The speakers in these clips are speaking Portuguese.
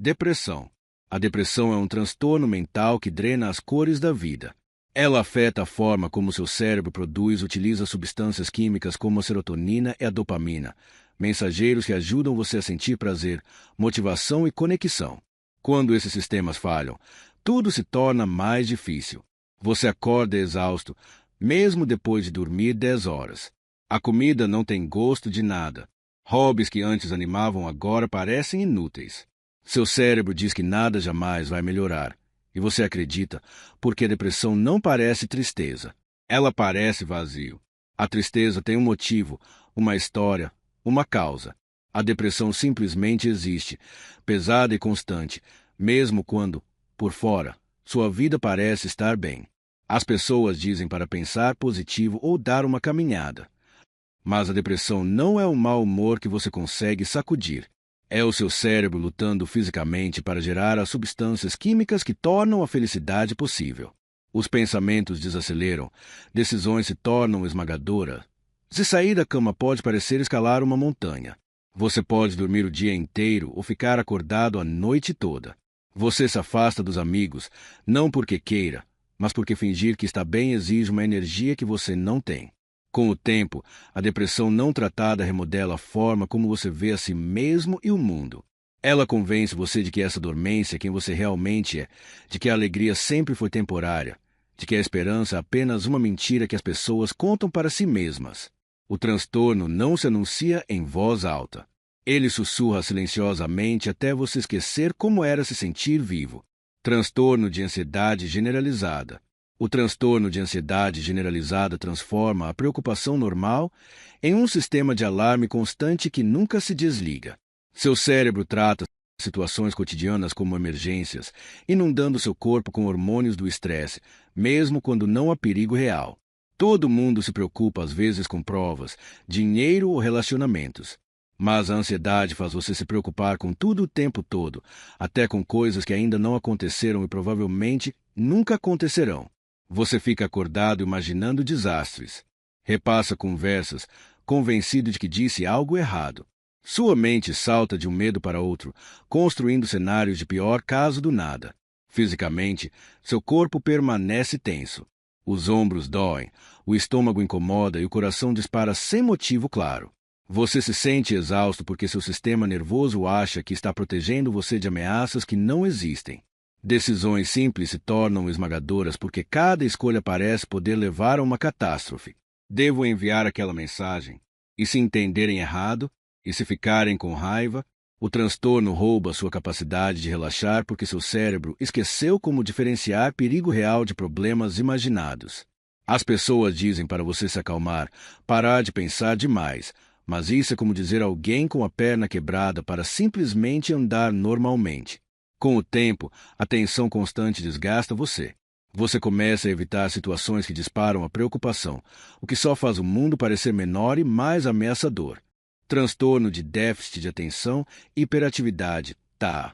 Depressão. A depressão é um transtorno mental que drena as cores da vida. Ela afeta a forma como seu cérebro produz e utiliza substâncias químicas como a serotonina e a dopamina, mensageiros que ajudam você a sentir prazer, motivação e conexão. Quando esses sistemas falham, tudo se torna mais difícil. Você acorda exausto, mesmo depois de dormir 10 horas. A comida não tem gosto de nada. Hobbies que antes animavam agora parecem inúteis. Seu cérebro diz que nada jamais vai melhorar. E você acredita, porque a depressão não parece tristeza. Ela parece vazio. A tristeza tem um motivo, uma história, uma causa. A depressão simplesmente existe, pesada e constante, mesmo quando, por fora, sua vida parece estar bem. As pessoas dizem para pensar positivo ou dar uma caminhada. Mas a depressão não é o mau humor que você consegue sacudir. É o seu cérebro lutando fisicamente para gerar as substâncias químicas que tornam a felicidade possível. Os pensamentos desaceleram, decisões se tornam esmagadoras. Se sair da cama pode parecer escalar uma montanha. Você pode dormir o dia inteiro ou ficar acordado a noite toda. Você se afasta dos amigos, não porque queira, mas porque fingir que está bem exige uma energia que você não tem. Com o tempo, a depressão não tratada remodela a forma como você vê a si mesmo e o mundo. Ela convence você de que essa dormência é quem você realmente é, de que a alegria sempre foi temporária, de que a esperança é apenas uma mentira que as pessoas contam para si mesmas. O transtorno não se anuncia em voz alta. Ele sussurra silenciosamente até você esquecer como era se sentir vivo. Transtorno de ansiedade generalizada. O transtorno de ansiedade generalizada transforma a preocupação normal em um sistema de alarme constante que nunca se desliga. Seu cérebro trata situações cotidianas como emergências, inundando seu corpo com hormônios do estresse, mesmo quando não há perigo real. Todo mundo se preocupa às vezes com provas, dinheiro ou relacionamentos. Mas a ansiedade faz você se preocupar com tudo o tempo todo, até com coisas que ainda não aconteceram e provavelmente nunca acontecerão. Você fica acordado imaginando desastres. Repassa conversas, convencido de que disse algo errado. Sua mente salta de um medo para outro, construindo cenários de pior caso do nada. Fisicamente, seu corpo permanece tenso. Os ombros doem, o estômago incomoda e o coração dispara sem motivo claro. Você se sente exausto porque seu sistema nervoso acha que está protegendo você de ameaças que não existem. Decisões simples se tornam esmagadoras porque cada escolha parece poder levar a uma catástrofe. Devo enviar aquela mensagem? E se entenderem errado? E se ficarem com raiva? O transtorno rouba sua capacidade de relaxar porque seu cérebro esqueceu como diferenciar perigo real de problemas imaginados. As pessoas dizem para você se acalmar, parar de pensar demais, mas isso é como dizer a alguém com a perna quebrada para simplesmente andar normalmente. Com o tempo, a tensão constante desgasta você. Você começa a evitar situações que disparam a preocupação, o que só faz o mundo parecer menor e mais ameaçador. Transtorno de déficit de atenção e hiperatividade, TAA.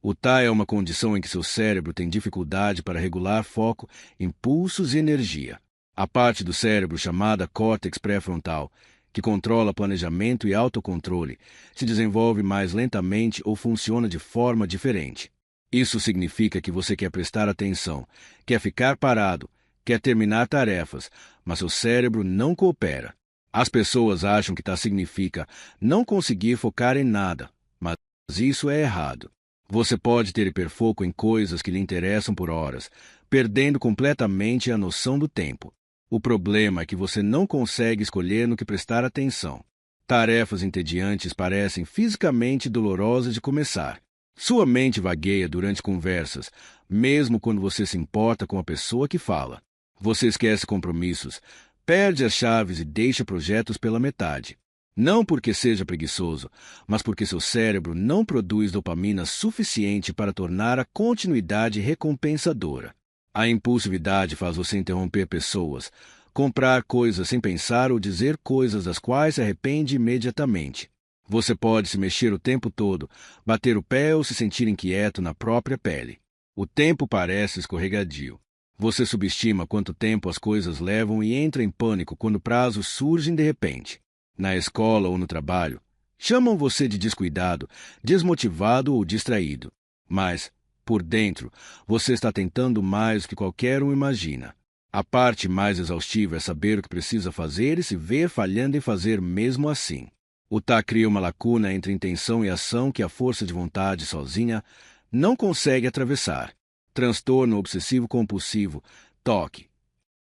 O TAA é uma condição em que seu cérebro tem dificuldade para regular foco, impulsos e energia. A parte do cérebro chamada córtex pré-frontal, que controla planejamento e autocontrole, se desenvolve mais lentamente ou funciona de forma diferente. Isso significa que você quer prestar atenção, quer ficar parado, quer terminar tarefas, mas seu cérebro não coopera. As pessoas acham que TAA significa não conseguir focar em nada, mas isso é errado. Você pode ter hiperfoco em coisas que lhe interessam por horas, perdendo completamente a noção do tempo. O problema é que você não consegue escolher no que prestar atenção. Tarefas entediantes parecem fisicamente dolorosas de começar. Sua mente vagueia durante conversas, mesmo quando você se importa com a pessoa que fala. Você esquece compromissos, perde as chaves e deixa projetos pela metade. Não porque seja preguiçoso, mas porque seu cérebro não produz dopamina suficiente para tornar a continuidade recompensadora. A impulsividade faz você interromper pessoas, comprar coisas sem pensar ou dizer coisas das quais se arrepende imediatamente. Você pode se mexer o tempo todo, bater o pé ou se sentir inquieto na própria pele. O tempo parece escorregadio. Você subestima quanto tempo as coisas levam e entra em pânico quando prazos surgem de repente. Na escola ou no trabalho, Chamam você de descuidado, desmotivado ou distraído. Mas, por dentro, você está tentando mais do que qualquer um imagina. A parte mais exaustiva é saber o que precisa fazer e se ver falhando em fazer mesmo assim. O TA cria uma lacuna entre intenção e ação que a força de vontade sozinha não consegue atravessar. Transtorno obsessivo-compulsivo, TOC.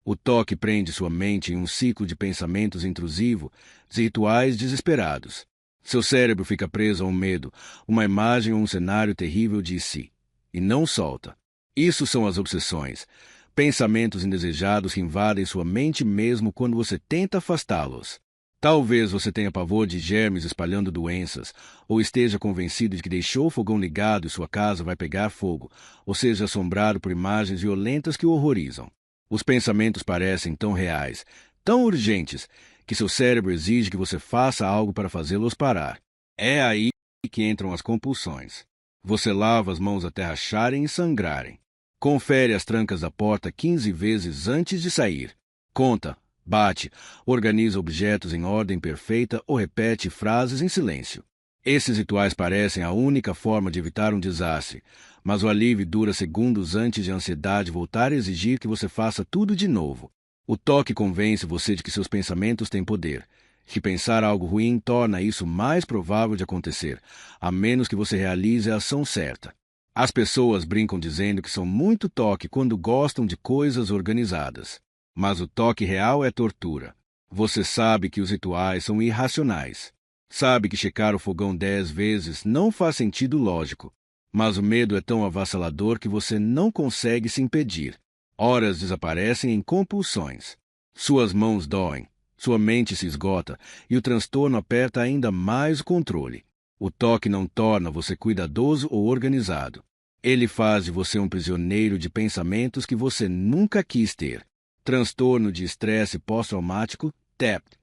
O TOC prende sua mente em um ciclo de pensamentos intrusivos e rituais desesperados. Seu cérebro fica preso a um medo, uma imagem ou um cenário terrível de si, e não solta. Isso são as obsessões. Pensamentos indesejados que invadem sua mente mesmo quando você tenta afastá-los. Talvez você tenha pavor de germes espalhando doenças, ou esteja convencido de que deixou o fogão ligado e sua casa vai pegar fogo, ou seja assombrado por imagens violentas que o horrorizam. Os pensamentos parecem tão reais, tão urgentes, que seu cérebro exige que você faça algo para fazê-los parar. É aí que entram as compulsões. Você lava as mãos até racharem e sangrarem. Confere as trancas da porta 15 vezes antes de sair. Conta, bate, organiza objetos em ordem perfeita ou repete frases em silêncio. Esses rituais parecem a única forma de evitar um desastre, mas o alívio dura segundos antes de a ansiedade voltar a exigir que você faça tudo de novo. O toque convence você de que seus pensamentos têm poder, que pensar algo ruim torna isso mais provável de acontecer, a menos que você realize a ação certa. As pessoas brincam dizendo que são muito toque quando gostam de coisas organizadas. Mas o toque real é tortura. Você sabe que os rituais são irracionais. Sabe que checar o fogão 10 vezes não faz sentido lógico. Mas o medo é tão avassalador que você não consegue se impedir. Horas desaparecem em compulsões. Suas mãos doem, sua mente se esgota e o transtorno aperta ainda mais o controle. O toque não torna você cuidadoso ou organizado. Ele faz de você um prisioneiro de pensamentos que você nunca quis ter. Transtorno de estresse pós-traumático, TEPT.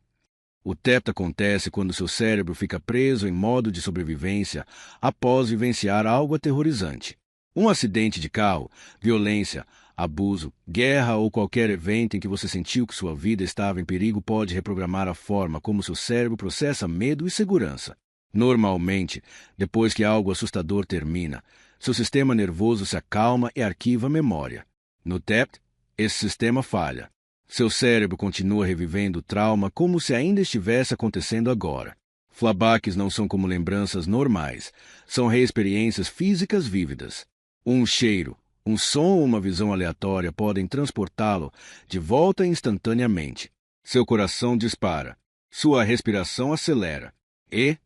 O TEPT acontece quando seu cérebro fica preso em modo de sobrevivência após vivenciar algo aterrorizante. Um acidente de carro, violência, abuso, guerra ou qualquer evento em que você sentiu que sua vida estava em perigo pode reprogramar a forma como seu cérebro processa medo e segurança. Normalmente, depois que algo assustador termina, seu sistema nervoso se acalma e arquiva a memória. No TEPT, esse sistema falha. Seu cérebro continua revivendo o trauma como se ainda estivesse acontecendo agora. Flashbacks não são como lembranças normais, são reexperiências físicas vívidas. Um cheiro, um som ou uma visão aleatória podem transportá-lo de volta instantaneamente. Seu coração dispara, sua respiração acelera e,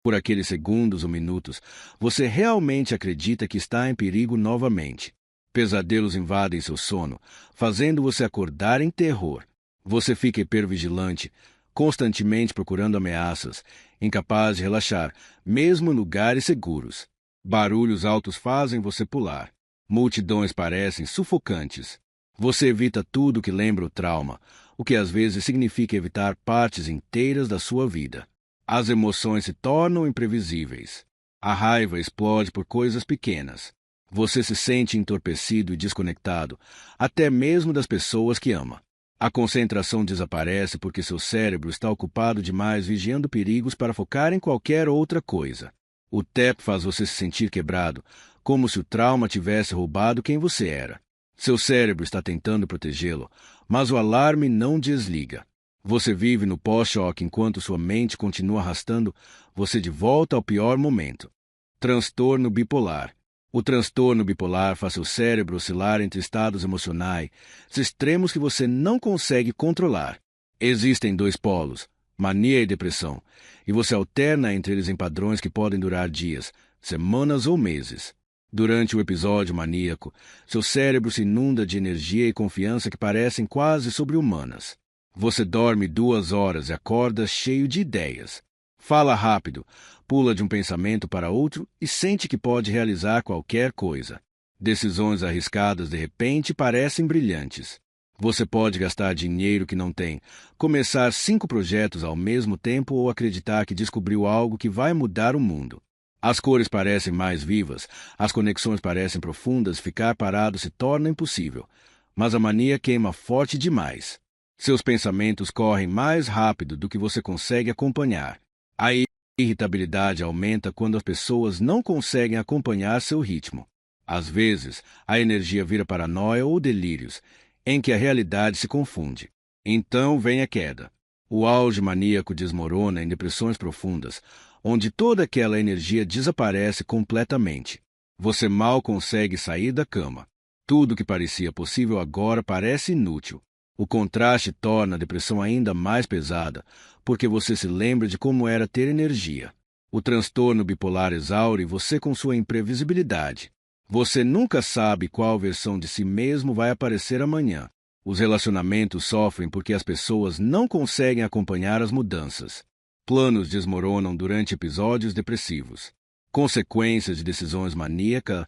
por aqueles segundos ou minutos, você realmente acredita que está em perigo novamente. Pesadelos invadem seu sono, fazendo você acordar em terror. Você fica hipervigilante, constantemente procurando ameaças, incapaz de relaxar, mesmo em lugares seguros. Barulhos altos fazem você pular. Multidões parecem sufocantes. Você evita tudo que lembra o trauma, o que às vezes significa evitar partes inteiras da sua vida. As emoções se tornam imprevisíveis. A raiva explode por coisas pequenas. Você se sente entorpecido e desconectado, até mesmo das pessoas que ama. A concentração desaparece porque seu cérebro está ocupado demais vigiando perigos para focar em qualquer outra coisa. O TEP faz você se sentir quebrado, como se o trauma tivesse roubado quem você era. Seu cérebro está tentando protegê-lo, mas o alarme não desliga. Você vive no pós-choque enquanto sua mente continua arrastando você de volta ao pior momento. Transtorno bipolar. O transtorno bipolar faz seu cérebro oscilar entre estados emocionais extremos que você não consegue controlar. Existem dois polos, mania e depressão, e você alterna entre eles em padrões que podem durar dias, semanas ou meses. Durante o episódio maníaco, seu cérebro se inunda de energia e confiança que parecem quase sobre-humanas. Você dorme 2 horas e acorda cheio de ideias. Fala rápido, pula de um pensamento para outro e sente que pode realizar qualquer coisa. Decisões arriscadas de repente parecem brilhantes. Você pode gastar dinheiro que não tem, começar 5 projetos ao mesmo tempo ou acreditar que descobriu algo que vai mudar o mundo. As cores parecem mais vivas, as conexões parecem profundas, ficar parado se torna impossível. Mas a mania queima forte demais. Seus pensamentos correm mais rápido do que você consegue acompanhar. Aí irritabilidade aumenta quando as pessoas não conseguem acompanhar seu ritmo. Às vezes, a energia vira paranoia ou delírios, em que a realidade se confunde. Então vem a queda. O auge maníaco desmorona em depressões profundas, onde toda aquela energia desaparece completamente. Você mal consegue sair da cama. Tudo que parecia possível agora parece inútil. O contraste torna a depressão ainda mais pesada, porque você se lembra de como era ter energia. O transtorno bipolar exaure você com sua imprevisibilidade. Você nunca sabe qual versão de si mesmo vai aparecer amanhã. Os relacionamentos sofrem porque as pessoas não conseguem acompanhar as mudanças. Planos desmoronam durante episódios depressivos. Consequências de decisões maníacas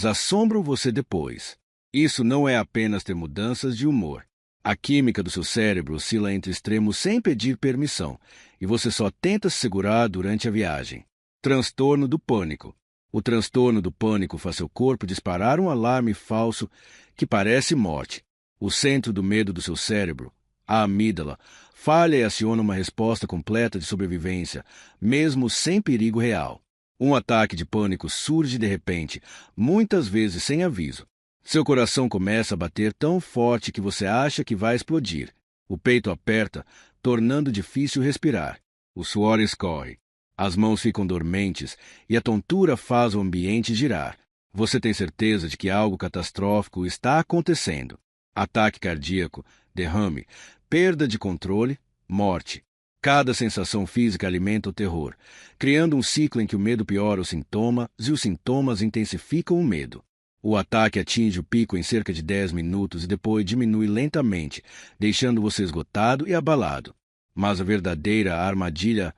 assombram você depois. Isso não é apenas ter mudanças de humor. A química do seu cérebro oscila entre extremos sem pedir permissão, e você só tenta se segurar durante a viagem. Transtorno do pânico. O transtorno do pânico faz seu corpo disparar um alarme falso que parece morte. O centro do medo do seu cérebro, a amígdala, falha e aciona uma resposta completa de sobrevivência, mesmo sem perigo real. Um ataque de pânico surge de repente, muitas vezes sem aviso. Seu coração começa a bater tão forte que você acha que vai explodir. O peito aperta, tornando difícil respirar. O suor escorre. As mãos ficam dormentes e a tontura faz o ambiente girar. Você tem certeza de que algo catastrófico está acontecendo. Ataque cardíaco, derrame, perda de controle, morte. Cada sensação física alimenta o terror, criando um ciclo em que o medo piora os sintomas e os sintomas intensificam o medo. O ataque atinge o pico em cerca de 10 minutos e depois diminui lentamente, deixando você esgotado e abalado. Mas a verdadeira armadilha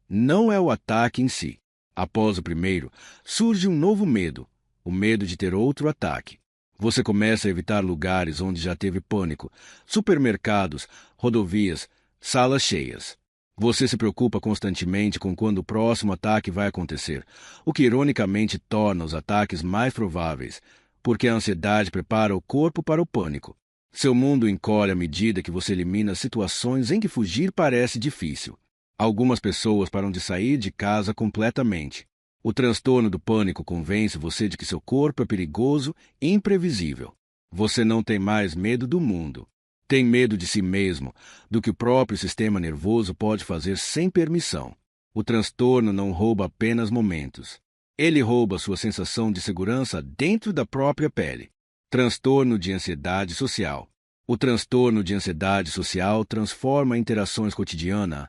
não é o ataque em si. Após o primeiro, surge um novo medo, o medo de ter outro ataque. Você começa a evitar lugares onde já teve pânico, supermercados, rodovias, salas cheias. Você se preocupa constantemente com quando o próximo ataque vai acontecer, o que ironicamente torna os ataques mais prováveis, porque a ansiedade prepara o corpo para o pânico. Seu mundo encolhe à medida que você elimina situações em que fugir parece difícil. Algumas pessoas param de sair de casa completamente. O transtorno do pânico convence você de que seu corpo é perigoso e imprevisível. Você não tem mais medo do mundo. Tem medo de si mesmo, do que o próprio sistema nervoso pode fazer sem permissão. O transtorno não rouba apenas momentos. Ele rouba sua sensação de segurança dentro da própria pele. Transtorno de ansiedade social. O transtorno de ansiedade social transforma interações cotidianas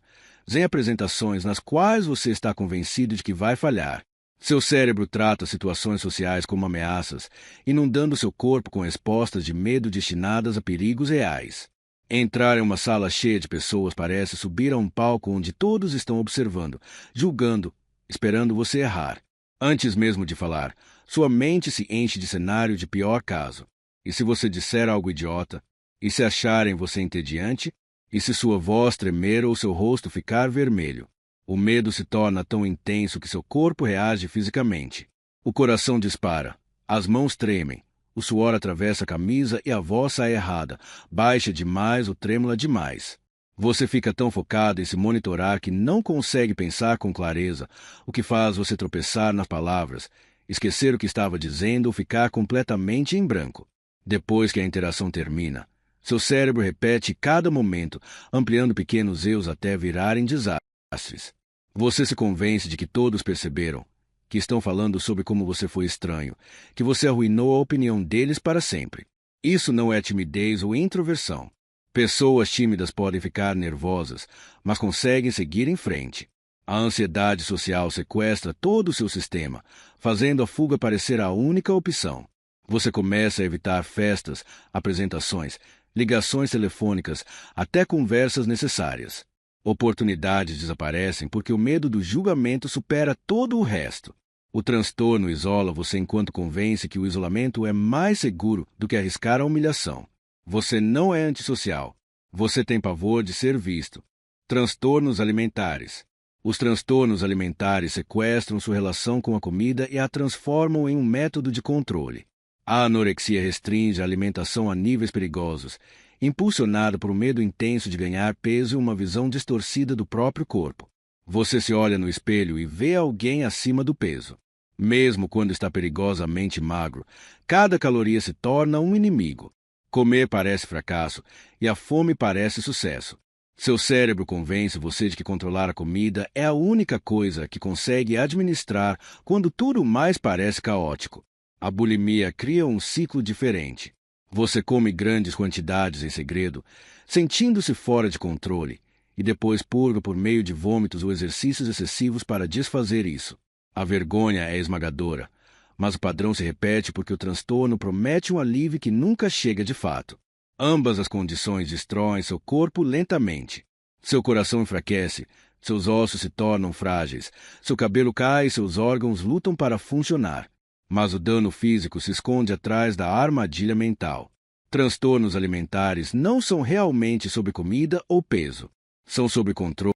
em apresentações nas quais você está convencido de que vai falhar. Seu cérebro trata situações sociais como ameaças, inundando seu corpo com respostas de medo destinadas a perigos reais. Entrar em uma sala cheia de pessoas parece subir a um palco onde todos estão observando, julgando, esperando você errar. Antes mesmo de falar, sua mente se enche de cenário de pior caso. E se você disser algo idiota? E se acharem você entediante? E se sua voz tremer ou seu rosto ficar vermelho? O medo se torna tão intenso que seu corpo reage fisicamente. O coração dispara, as mãos tremem, o suor atravessa a camisa e a voz sai errada, baixa demais ou trêmula demais. Você fica tão focado em se monitorar que não consegue pensar com clareza, o que faz você tropeçar nas palavras, esquecer o que estava dizendo ou ficar completamente em branco. Depois que a interação termina, seu cérebro repete cada momento, ampliando pequenos erros até virarem desastres. Você se convence de que todos perceberam, que estão falando sobre como você foi estranho, que você arruinou a opinião deles para sempre. Isso não é timidez ou introversão. Pessoas tímidas podem ficar nervosas, mas conseguem seguir em frente. A ansiedade social sequestra todo o seu sistema, fazendo a fuga parecer a única opção. Você começa a evitar festas, apresentações, ligações telefônicas, até conversas necessárias. Oportunidades desaparecem porque o medo do julgamento supera todo o resto. O transtorno isola você enquanto convence que o isolamento é mais seguro do que arriscar a humilhação. Você não é antissocial. Você tem pavor de ser visto. Transtornos alimentares. Os transtornos alimentares sequestram sua relação com a comida e a transformam em um método de controle. A anorexia restringe a alimentação a níveis perigosos, impulsionada por um medo intenso de ganhar peso e uma visão distorcida do próprio corpo. Você se olha no espelho e vê alguém acima do peso. Mesmo quando está perigosamente magro, cada caloria se torna um inimigo. Comer parece fracasso e a fome parece sucesso. Seu cérebro convence você de que controlar a comida é a única coisa que consegue administrar quando tudo mais parece caótico. A bulimia cria um ciclo diferente. Você come grandes quantidades em segredo, sentindo-se fora de controle, e depois purga por meio de vômitos ou exercícios excessivos para desfazer isso. A vergonha é esmagadora, mas o padrão se repete porque o transtorno promete um alívio que nunca chega de fato. Ambas as condições destroem seu corpo lentamente. Seu coração enfraquece, seus ossos se tornam frágeis, seu cabelo cai e seus órgãos lutam para funcionar. Mas o dano físico se esconde atrás da armadilha mental. Transtornos alimentares não são realmente sobre comida ou peso. São sobre controle,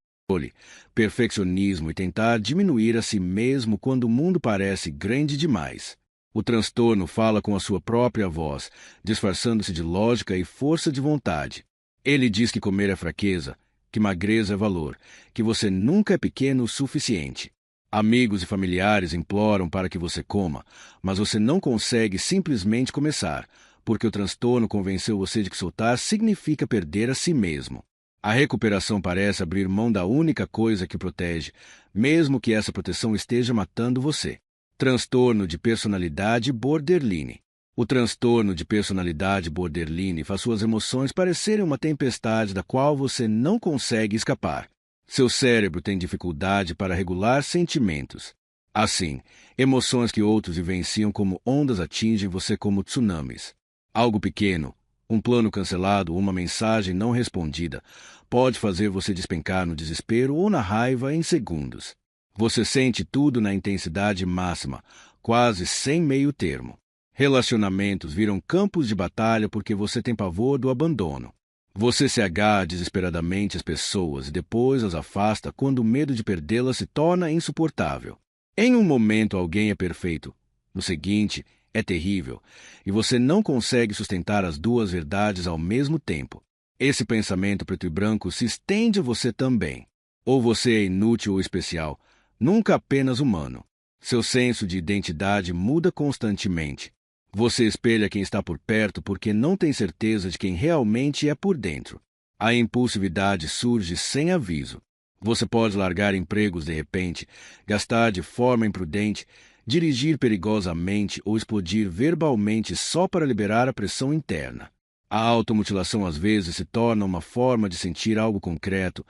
perfeccionismo e tentar diminuir a si mesmo quando o mundo parece grande demais. O transtorno fala com a sua própria voz, disfarçando-se de lógica e força de vontade. Ele diz que comer é fraqueza, que magreza é valor, que você nunca é pequeno o suficiente. Amigos e familiares imploram para que você coma, mas você não consegue simplesmente começar, porque o transtorno convenceu você de que soltar significa perder a si mesmo. A recuperação parece abrir mão da única coisa que protege, mesmo que essa proteção esteja matando você. Transtorno de personalidade borderline. O transtorno de personalidade borderline faz suas emoções parecerem uma tempestade da qual você não consegue escapar. Seu cérebro tem dificuldade para regular sentimentos. Assim, emoções que outros vivenciam como ondas atingem você como tsunamis. Algo pequeno, um plano cancelado ou uma mensagem não respondida, pode fazer você despencar no desespero ou na raiva em segundos. Você sente tudo na intensidade máxima, quase sem meio termo. Relacionamentos viram campos de batalha porque você tem pavor do abandono. Você se agarra desesperadamente às pessoas e depois as afasta quando o medo de perdê-las se torna insuportável. Em um momento alguém é perfeito, no seguinte é terrível, e você não consegue sustentar as duas verdades ao mesmo tempo. Esse pensamento preto e branco se estende a você também. Ou você é inútil ou especial, nunca apenas humano. Seu senso de identidade muda constantemente. Você espelha quem está por perto porque não tem certeza de quem realmente é por dentro. A impulsividade surge sem aviso. Você pode largar empregos de repente, gastar de forma imprudente, dirigir perigosamente ou explodir verbalmente só para liberar a pressão interna. A automutilação às vezes se torna uma forma de sentir algo concreto,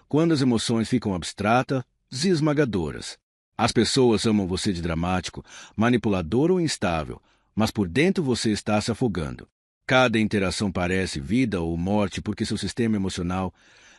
quando as emoções ficam abstratas e esmagadoras. As pessoas amam você de dramático, manipulador ou instável, mas por dentro você está se afogando. Cada interação parece vida ou morte porque seu sistema emocional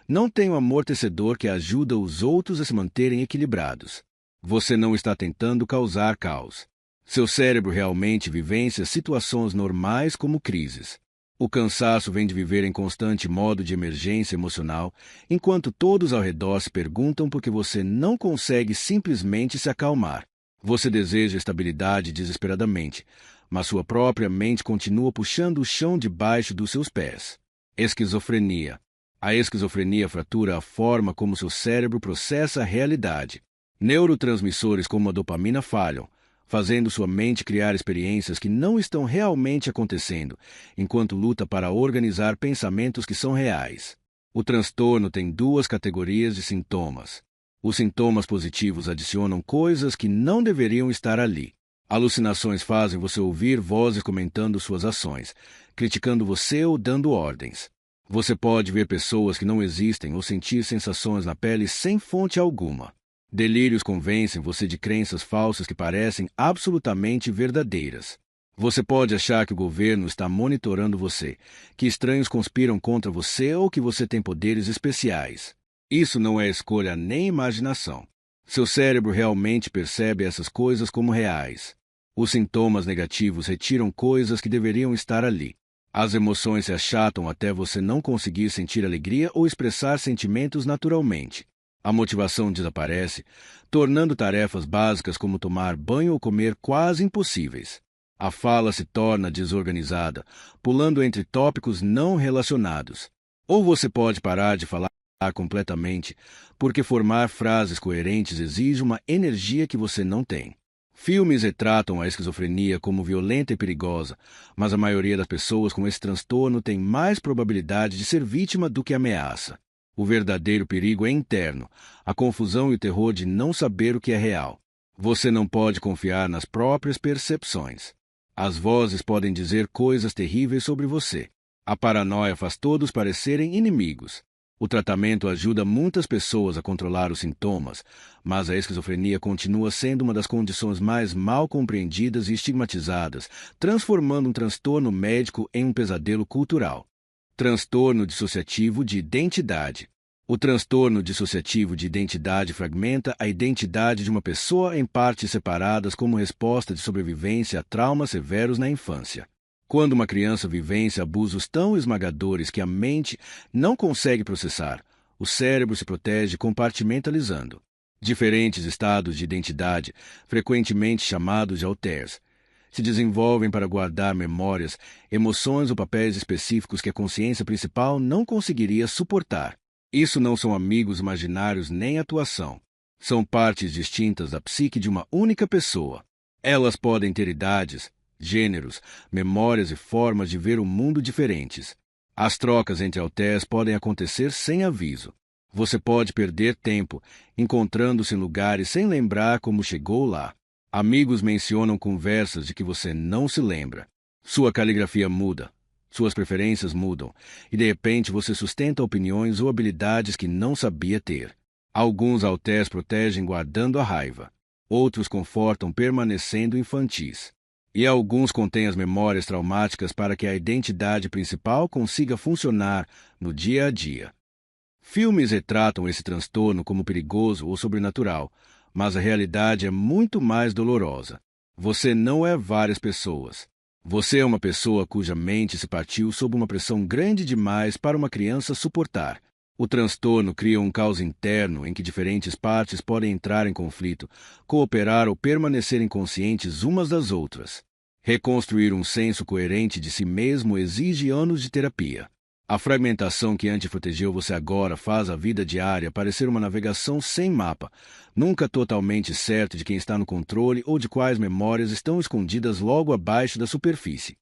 não tem um amortecedor que ajuda os outros a se manterem equilibrados. Você não está tentando causar caos. Seu cérebro realmente vivencia situações normais como crises. O cansaço vem de viver em constante modo de emergência emocional, enquanto todos ao redor se perguntam por que você não consegue simplesmente se acalmar. Você deseja estabilidade desesperadamente, mas sua própria mente continua puxando o chão debaixo dos seus pés. Esquizofrenia. A esquizofrenia fratura a forma como seu cérebro processa a realidade. Neurotransmissores como a dopamina falham, fazendo sua mente criar experiências que não estão realmente acontecendo, enquanto luta para organizar pensamentos que são reais. O transtorno tem duas categorias de sintomas. Os sintomas positivos adicionam coisas que não deveriam estar ali. Alucinações fazem você ouvir vozes comentando suas ações, criticando você ou dando ordens. Você pode ver pessoas que não existem ou sentir sensações na pele sem fonte alguma. Delírios convencem você de crenças falsas que parecem absolutamente verdadeiras. Você pode achar que o governo está monitorando você, que estranhos conspiram contra você ou que você tem poderes especiais. Isso não é escolha nem imaginação. Seu cérebro realmente percebe essas coisas como reais. Os sintomas negativos retiram coisas que deveriam estar ali. As emoções se achatam até você não conseguir sentir alegria ou expressar sentimentos naturalmente. A motivação desaparece, tornando tarefas básicas como tomar banho ou comer quase impossíveis. A fala se torna desorganizada, pulando entre tópicos não relacionados. Ou você pode parar de falar completamente, porque formar frases coerentes exige uma energia que você não tem. Filmes retratam a esquizofrenia como violenta e perigosa, mas a maioria das pessoas com esse transtorno tem mais probabilidade de ser vítima do que ameaça. O verdadeiro perigo é interno, a confusão e o terror de não saber o que é real. Você não pode confiar nas próprias percepções. As vozes podem dizer coisas terríveis sobre você. A paranoia faz todos parecerem inimigos. O tratamento ajuda muitas pessoas a controlar os sintomas, mas a esquizofrenia continua sendo uma das condições mais mal compreendidas e estigmatizadas, transformando um transtorno médico em um pesadelo cultural. Transtorno dissociativo de identidade. O transtorno dissociativo de identidade fragmenta a identidade de uma pessoa em partes separadas como resposta de sobrevivência a traumas severos na infância. Quando uma criança vivencia abusos tão esmagadores que a mente não consegue processar, o cérebro se protege compartimentalizando. Diferentes estados de identidade, frequentemente chamados de alters, se desenvolvem para guardar memórias, emoções ou papéis específicos que a consciência principal não conseguiria suportar. Isso não são amigos imaginários nem atuação. São partes distintas da psique de uma única pessoa. Elas podem ter idades, gêneros, memórias e formas de ver o mundo diferentes. As trocas entre alters podem acontecer sem aviso. Você pode perder tempo, encontrando-se em lugares sem lembrar como chegou lá. Amigos mencionam conversas de que você não se lembra. Sua caligrafia muda, suas preferências mudam, e de repente você sustenta opiniões ou habilidades que não sabia ter. Alguns alters protegem guardando a raiva. Outros confortam permanecendo infantis. E alguns contêm as memórias traumáticas para que a identidade principal consiga funcionar no dia a dia. Filmes retratam esse transtorno como perigoso ou sobrenatural, mas a realidade é muito mais dolorosa. Você não é várias pessoas. Você é uma pessoa cuja mente se partiu sob uma pressão grande demais para uma criança suportar. O transtorno cria um caos interno em que diferentes partes podem entrar em conflito, cooperar ou permanecer inconscientes umas das outras. Reconstruir um senso coerente de si mesmo exige anos de terapia. A fragmentação que antes protegeu você agora faz a vida diária parecer uma navegação sem mapa, nunca totalmente certo de quem está no controle ou de quais memórias estão escondidas logo abaixo da superfície.